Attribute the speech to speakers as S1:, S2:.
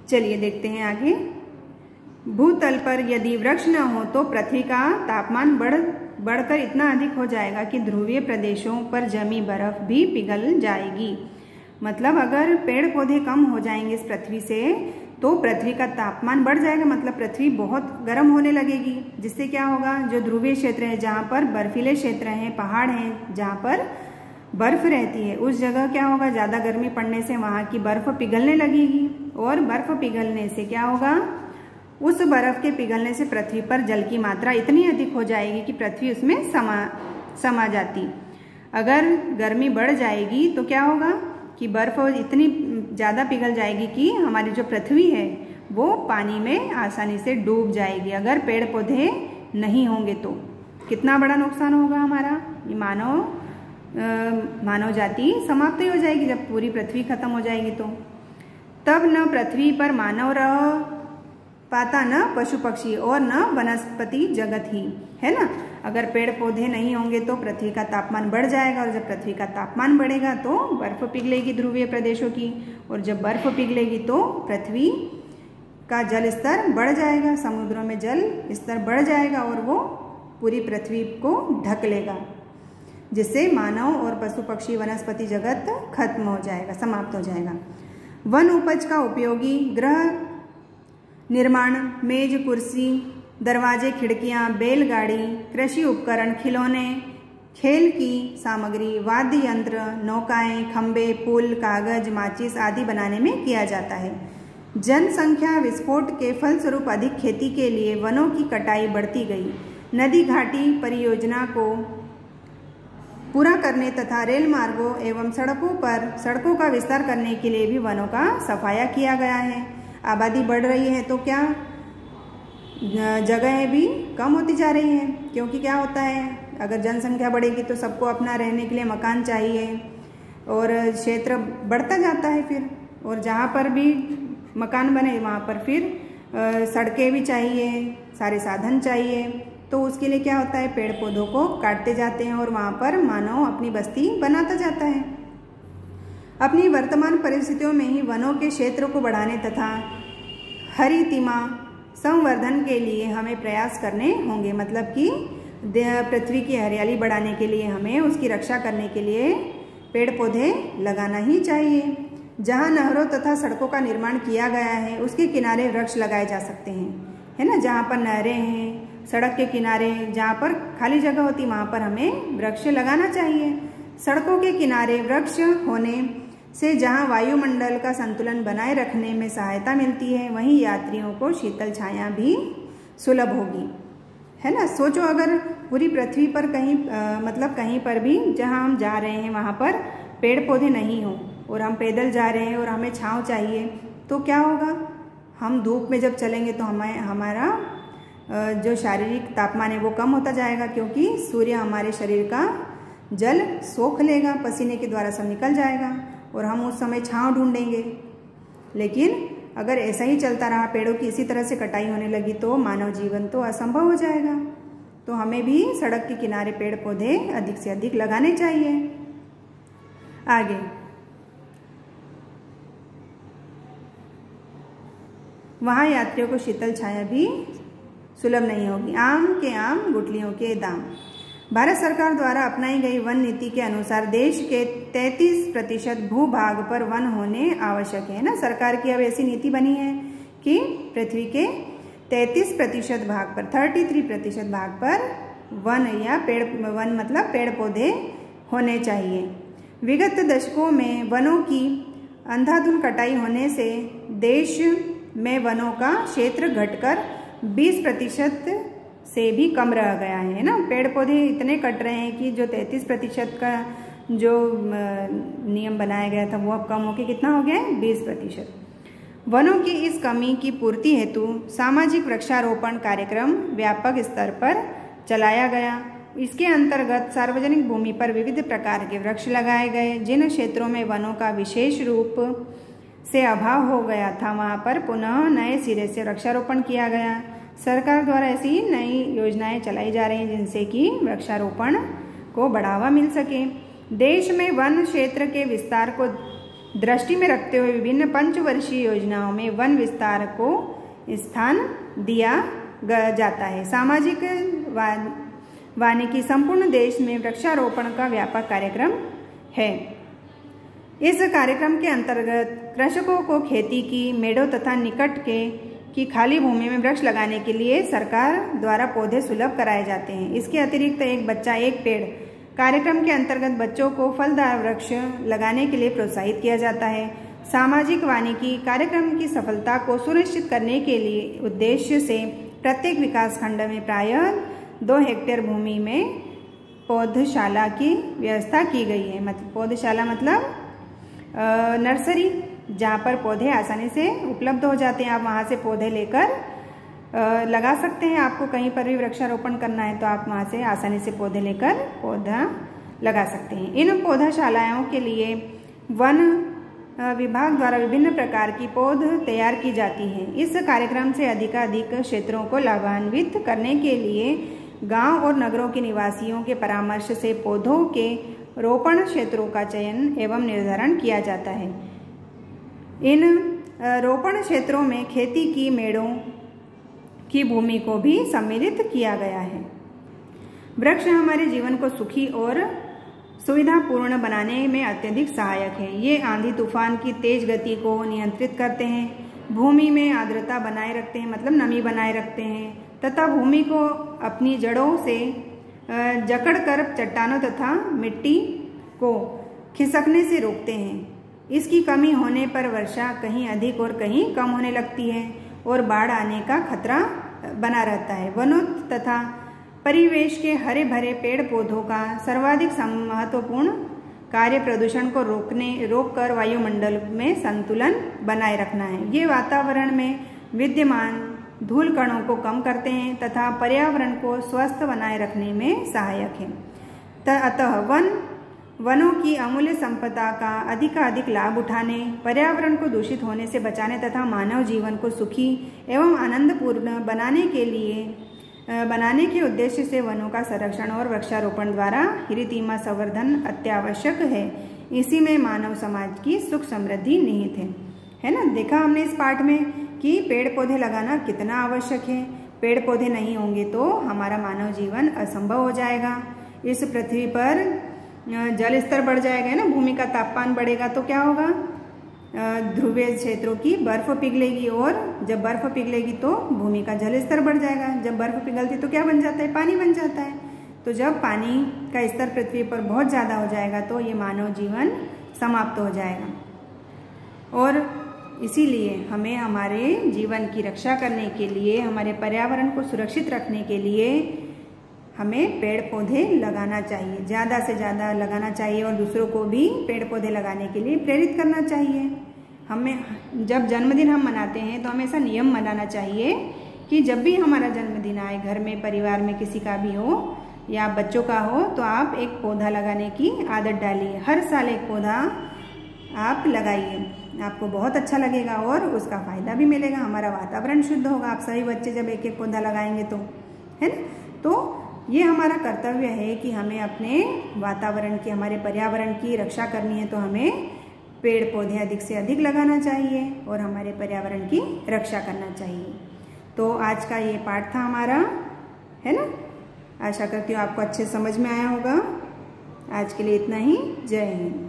S1: चलिए देखते हैं आगे। भूतल पर यदि वृक्ष न हो तो पृथ्वी का तापमान बढ़कर इतना अधिक हो जाएगा कि ध्रुवीय प्रदेशों पर जमी बर्फ भी पिघल जाएगी। मतलब अगर पेड़ पौधे कम हो जाएंगे इस पृथ्वी से तो पृथ्वी का तापमान बढ़ जाएगा, मतलब पृथ्वी बहुत गर्म होने लगेगी, जिससे क्या होगा, जो ध्रुवीय क्षेत्र है, जहाँ पर बर्फीले क्षेत्र हैं, पहाड़ हैं, जहाँ पर बर्फ रहती है, उस जगह क्या होगा, ज़्यादा गर्मी पड़ने से वहाँ की बर्फ पिघलने लगेगी। और बर्फ पिघलने से क्या होगा, उस बर्फ के पिघलने से पृथ्वी पर जल की मात्रा इतनी अधिक हो जाएगी कि पृथ्वी उसमें समा जाती। अगर गर्मी बढ़ जाएगी तो क्या होगा कि बर्फ इतनी ज़्यादा पिघल जाएगी कि हमारी जो पृथ्वी है वो पानी में आसानी से डूब जाएगी। अगर पेड़ पौधे नहीं होंगे तो कितना बड़ा नुकसान होगा हमारा, ये मानव जाति समाप्त ही हो जाएगी जब पूरी पृथ्वी खत्म हो जाएगी। तो तब न पृथ्वी पर मानव रह पाता, न पशु पक्षी और न वनस्पति जगत ही, है ना। अगर पेड़ पौधे नहीं होंगे तो पृथ्वी का तापमान बढ़ जाएगा, और जब पृथ्वी का तापमान बढ़ेगा तो बर्फ पिघलेगी ध्रुवीय प्रदेशों की, और जब बर्फ पिघलेगी तो पृथ्वी का जल स्तर बढ़ जाएगा, समुद्रों में जल स्तर बढ़ जाएगा और वो पूरी पृथ्वी को ढक लेगा, जिससे मानव और पशु पक्षी वनस्पति जगत खत्म हो जाएगा, समाप्त हो जाएगा। वन उपज का उपयोगी गृह निर्माण, मेज कुर्सी, दरवाजे खिड़कियां, बैलगाड़ी, कृषि उपकरण, खिलौने, खेल की सामग्री, वाद्य यंत्र, नौकाएं, खंबे, पुल, कागज, माचिस आदि बनाने में किया जाता है। जनसंख्या विस्फोट के फलस्वरूप अधिक खेती के लिए वनों की कटाई बढ़ती गई। नदी घाटी परियोजना को पूरा करने तथा रेल मार्गों एवं सड़कों का विस्तार करने के लिए भी वनों का सफाया किया गया है। आबादी बढ़ रही है तो क्या जगह भी कम होती जा रही है, क्योंकि क्या होता है, अगर जनसंख्या बढ़ेगी तो सबको अपना रहने के लिए मकान चाहिए और क्षेत्र बढ़ता जाता है फिर, और जहाँ पर भी मकान बने वहाँ पर फिर सड़कें भी चाहिए, सारे साधन चाहिए। तो उसके लिए क्या होता है, पेड़ पौधों को काटते जाते हैं और वहाँ पर मानव अपनी बस्ती बनाता जाता है। अपनी वर्तमान परिस्थितियों में ही वनों के क्षेत्र को बढ़ाने तथा हरितिमा संवर्धन के लिए हमें प्रयास करने होंगे। मतलब कि पृथ्वी की हरियाली बढ़ाने के लिए हमें उसकी रक्षा करने के लिए पेड़ पौधे लगाना ही चाहिए। जहाँ नहरों तथा सड़कों का निर्माण किया गया है उसके किनारे वृक्ष लगाए जा सकते हैं, है ना। जहाँ पर नहरें हैं, सड़क के किनारे जहाँ पर खाली जगह होती वहाँ पर हमें वृक्ष लगाना चाहिए। सड़कों के किनारे वृक्ष होने से जहाँ वायुमंडल का संतुलन बनाए रखने में सहायता मिलती है, वहीं यात्रियों को शीतल छाया भी सुलभ होगी, है ना। सोचो अगर पूरी पृथ्वी पर कहीं पर भी जहाँ हम जा रहे हैं वहाँ पर पेड़ पौधे नहीं हो और हम पैदल जा रहे हैं और हमें छांव चाहिए, तो क्या होगा, हम धूप में जब चलेंगे तो हमारा जो शारीरिक तापमान है वो कम होता जाएगा, क्योंकि सूर्य हमारे शरीर का जल सोख लेगा, पसीने के द्वारा सब निकल जाएगा और हम उस समय छांव ढूंढेंगे। लेकिन अगर ऐसा ही चलता रहा, पेड़ों की इसी तरह से कटाई होने लगी तो मानव जीवन तो असंभव हो जाएगा। तो हमें भी सड़क के किनारे पेड़ पौधे अधिक से अधिक लगाने चाहिए। आगे वहाँ यात्रियों को शीतल छाया भी सुलभ नहीं होगी। आम के आम गुठलियों के दाम। भारत सरकार द्वारा अपनाई गई वन नीति के अनुसार देश के 33% भूभाग पर वन होने आवश्यक है ना। सरकार की अब ऐसी नीति बनी है कि पृथ्वी के 33% भाग पर, 33% भाग पर वन या वन मतलब पेड़ पौधे होने चाहिए। विगत दशकों में वनों की अंधाधुंध कटाई होने से देश में वनों का क्षेत्र घटकर 20% से भी कम रह गया है ना। पेड़ पौधे इतने कट रहे हैं कि जो 33% का जो नियम बनाया गया था वो अब कम होकर कितना हो गया है, 20%। वनों की इस कमी की पूर्ति हेतु सामाजिक वृक्षारोपण कार्यक्रम व्यापक स्तर पर चलाया गया। इसके अंतर्गत सार्वजनिक भूमि पर विविध प्रकार के वृक्ष लगाए गए। जिन क्षेत्रों में वनों का विशेष रूप से अभाव हो गया था वहाँ पर पुनः नए सिरे से वृक्षारोपण किया गया। सरकार द्वारा ऐसी नई योजनाएं चलाई जा रही हैं जिनसे कि वृक्षारोपण को बढ़ावा मिल सके। देश में वन क्षेत्र के विस्तार को दृष्टि में रखते हुए विभिन्न पंचवर्षीय योजनाओं में वन विस्तार को स्थान दिया जाता है। सामाजिक वानिकी संपूर्ण देश में वृक्षारोपण का व्यापक कार्यक्रम है। इस कार्यक्रम के अंतर्गत कृषकों को खेती की मेड़ों तथा निकट की खाली भूमि में वृक्ष लगाने के लिए सरकार द्वारा पौधे सुलभ कराए जाते हैं। इसके अतिरिक्त एक बच्चा एक पेड़ कार्यक्रम के अंतर्गत बच्चों को फलदार वृक्ष लगाने के लिए प्रोत्साहित किया जाता है। सामाजिक वानिकी कार्यक्रम की सफलता को सुनिश्चित करने के लिए उद्देश्य से प्रत्येक विकासखंड में प्रायः 2 हेक्टेयर भूमि में पौधशाला की व्यवस्था की गई है। पौधशाला मतलब नर्सरी, जहाँ पर पौधे आसानी से उपलब्ध हो जाते हैं। आप वहाँ से पौधे लेकर लगा सकते हैं। आपको कहीं पर भी वृक्षारोपण करना है तो आप वहाँ से आसानी से पौधे लेकर पौधा लगा सकते हैं। इन पौधाशालाओं के लिए वन विभाग द्वारा विभिन्न प्रकार की पौध तैयार की जाती है। इस कार्यक्रम से अधिकाधिक क्षेत्रों को लाभान्वित करने के लिए गांव और नगरों के निवासियों के परामर्श से पौधों के रोपण क्षेत्रों का चयन एवं निर्धारण किया जाता है। इन रोपण क्षेत्रों में खेती की मेड़ों की भूमि को भी सम्मिलित किया गया है। वृक्ष हमारे जीवन को सुखी और सुविधापूर्ण बनाने में अत्यधिक सहायक है। ये आंधी तूफान की तेज गति को नियंत्रित करते हैं, भूमि में आर्द्रता बनाए रखते हैं, मतलब नमी बनाए रखते हैं, तथा भूमि को अपनी जड़ों से जकड़कर चट्टानों तथा मिट्टी को खिसकने से रोकते हैं। इसकी कमी होने पर वर्षा कहीं अधिक और कहीं कम होने लगती है और बाढ़ आने का खतरा बना रहता है। वनों तथा परिवेश के हरे भरे पेड़ पौधों का सर्वाधिक महत्वपूर्ण कार्य प्रदूषण को रोककर वायुमंडल में संतुलन बनाए रखना है। ये वातावरण में विद्यमान धूल कणों को कम करते हैं तथा पर्यावरण को स्वस्थ बनाए रखने में सहायक है। अतः वनों की अमूल्य संपदा का अधिकाधिक लाभ उठाने, पर्यावरण को दूषित होने से बचाने तथा मानव जीवन को सुखी एवं आनंदपूर्ण बनाने के उद्देश्य से वनों का संरक्षण और वृक्षारोपण द्वारा ऋतिमा संवर्धन अत्यावश्यक है। इसी में मानव समाज की सुख समृद्धि निहित है ना। देखा हमने इस पाठ में कि पेड़ पौधे लगाना कितना आवश्यक है। पेड़ पौधे नहीं होंगे तो हमारा मानव जीवन असंभव हो जाएगा। इस पृथ्वी पर जल स्तर बढ़ जाएगा ना, भूमि का तापमान बढ़ेगा तो क्या होगा, ध्रुवीय क्षेत्रों की बर्फ पिघलेगी और जब बर्फ पिघलेगी तो भूमि का जल स्तर बढ़ जाएगा। जब बर्फ पिघलती तो क्या बन जाता है, पानी बन जाता है। तो जब पानी का स्तर पृथ्वी पर बहुत ज़्यादा हो जाएगा तो ये मानव जीवन समाप्त हो जाएगा। और इसीलिए हमें हमारे जीवन की रक्षा करने के लिए, हमारे पर्यावरण को सुरक्षित रखने के लिए हमें पेड़ पौधे लगाना चाहिए, ज़्यादा से ज़्यादा लगाना चाहिए और दूसरों को भी पेड़ पौधे लगाने के लिए प्रेरित करना चाहिए। हमें जब जन्मदिन हम मनाते हैं तो हमेशा नियम बनाना चाहिए कि जब भी हमारा जन्मदिन आए, घर में परिवार में किसी का भी हो या बच्चों का हो, तो आप एक पौधा लगाने की आदत डालिए। हर साल एक पौधा आप लगाइए, आपको बहुत अच्छा लगेगा और उसका फ़ायदा भी मिलेगा। हमारा वातावरण शुद्ध होगा। आप सभी बच्चे जब एक एक पौधा लगाएंगे तो, है ना। तो ये हमारा कर्तव्य है कि हमें अपने वातावरण की, हमारे पर्यावरण की रक्षा करनी है तो हमें पेड़ पौधे अधिक से अधिक लगाना चाहिए और हमारे पर्यावरण की रक्षा करना चाहिए। तो आज का ये पाठ था हमारा, है ना। आशा करती हूँ आपको अच्छे समझ में आया होगा। आज के लिए इतना ही। जय हिंद।